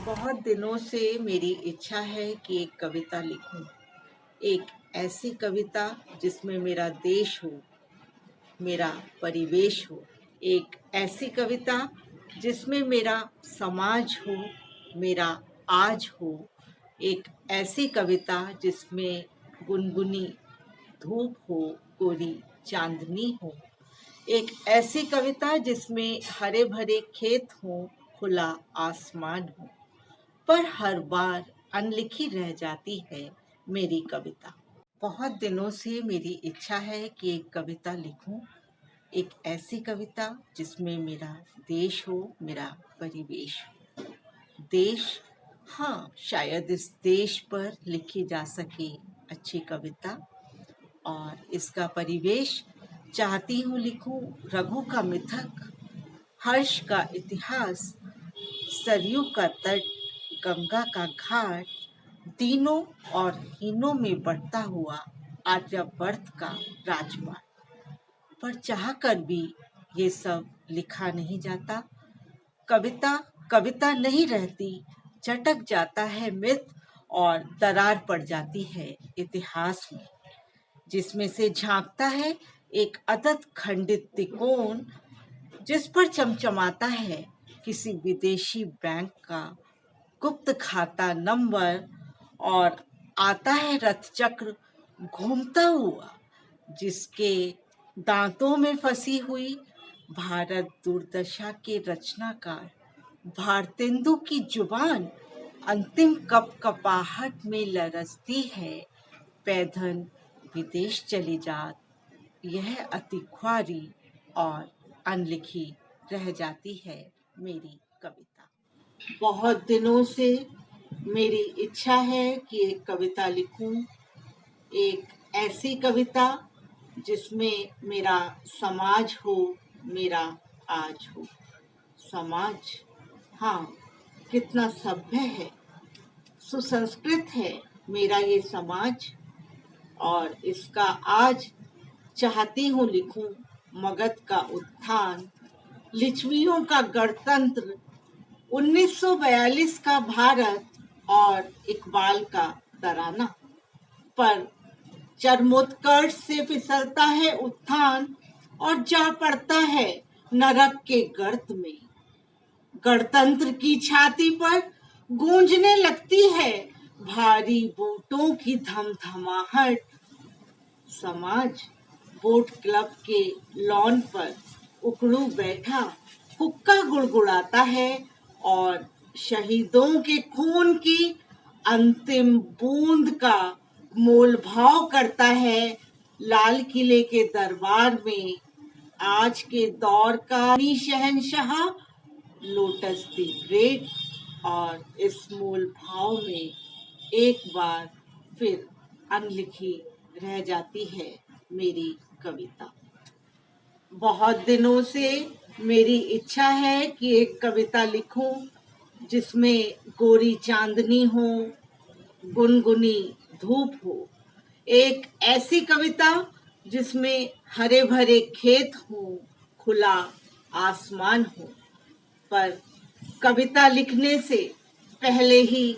बहुत दिनों से मेरी इच्छा है कि एक कविता लिखूं। एक ऐसी कविता जिसमें मेरा देश हो, मेरा परिवेश हो। एक ऐसी कविता जिसमें मेरा समाज हो, मेरा आज हो। एक ऐसी कविता जिसमें गुनगुनी धूप हो, गोरी चांदनी हो। एक ऐसी कविता जिसमें हरे भरे खेत हों, खुला आसमान हो। पर हर बार अनलिखी रह जाती है मेरी कविता। बहुत दिनों से मेरी इच्छा है कि एक कविता लिखूं। एक ऐसी कविता जिसमें मेरा देश हो, मेरा परिवेश हो। देश, हाँ, शायद इस देश पर लिखी जा सके अच्छी कविता। और इसका परिवेश चाहती हूँ लिखूं रघु का मिथक, हर्ष का इतिहास, सरयू का तट, गंगा का घाट, दीनों और हीनों में बढ़ता हुआ आर्यावर्त का राजमार्ग। पर चाह कर भी ये सब लिखा नहीं जाता। कविता कविता नहीं रहती, चटक जाता है मिथ और दरार पड़ जाती है इतिहास में, जिसमें से झांकता है एक अदत खंडित तिकोन, जिस पर चमचमाता है किसी विदेशी बैंक का गुप्त खाता नंबर, और आता है रथ चक्र घूमता हुआ, जिसके दांतों में फंसी हुई भारत दुर्दशा के रचनाकार भारतेंदु की जुबान अंतिम कपकपाहट में लरजती है। पैधन विदेश चली जात, यह अति ख्वारी और अनलिखी रह जाती है मेरी कविता। बहुत दिनों से मेरी इच्छा है कि एक कविता लिखूं। एक ऐसी कविता जिसमें मेरा समाज हो, मेरा आज हो। समाज, हाँ, कितना सभ्य है, सुसंस्कृत है मेरा ये समाज। और इसका आज चाहती हूँ लिखूं। मगध का उत्थान, लिच्छवियों का गणतंत्र, 1942 का भारत और इकबाल का तराना। पर चरमोत्कर्ष से फिसलता है उत्थान और जा पड़ता है नरक के गर्त में। गणतंत्र की छाती पर गूंजने लगती है भारी बूटों की धमधमाहट। समाज बोट क्लब के लॉन पर उकड़ू बैठा हुक्का गुड़गुड़ाता है और शहीदों के खून की अंतिम बूंद का मोल भाव करता है। लाल किले के दरबार में आज के दौर का शहंशाह लोटस द ग्रेट, और इस मोल भाव में एक बार फिर अनलिखी रह जाती है मेरी कविता। बहुत दिनों से मेरी इच्छा है कि एक कविता लिखूं जिसमें गोरी चांदनी हो, गुनगुनी धूप हो। एक ऐसी कविता जिसमें हरे भरे खेत हो, खुला आसमान हो। पर कविता लिखने से पहले ही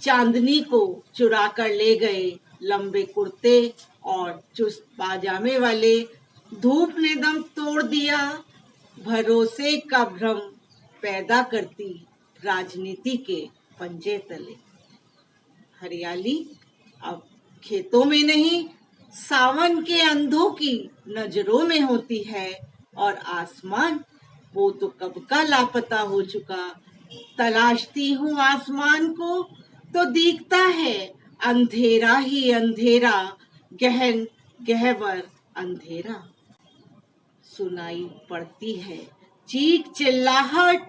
चांदनी को चुरा कर ले गए लंबे कुर्ते और चुस्त पाजामे वाले। धूप ने दम तोड़ दिया भरोसे का भ्रम पैदा करती राजनीति के पंजे तले। हरियाली अब खेतों में नहीं, सावन के अंधों की नजरों में होती है। और आसमान, वो तो कब का लापता हो चुका। तलाशती हूँ आसमान को तो दिखता है अंधेरा ही अंधेरा, गहन गहवर अंधेरा। सुनाई पड़ती है चीख चिल्लाहट,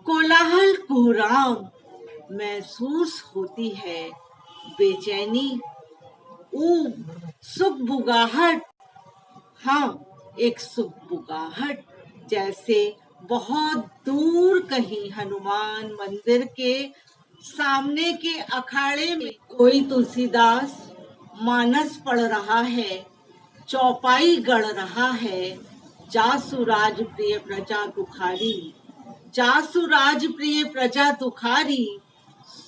कोलाहल कोहराम, महसूस होती है बेचैनी, ऊब सुगबुगाहट। हाँ, एक सुगबुगाहट, जैसे बहुत दूर कहीं हनुमान मंदिर के सामने के अखाड़े में कोई तुलसीदास मानस पढ़ रहा है, चौपाई गढ़ रहा है। जासु राज प्रिय प्रजा तुखारी, जासु राज प्रिय प्रजा तुखारी,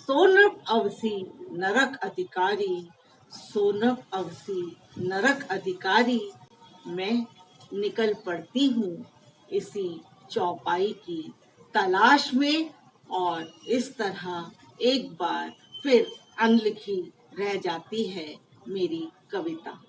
सोनप अवसी नरक अधिकारी, सोनप अवसी नरक अधिकारी, मैं निकल पड़ती हूँ इसी चौपाई की तलाश में। और इस तरह एक बार फिर अनलिखी रह जाती है मेरी कविता।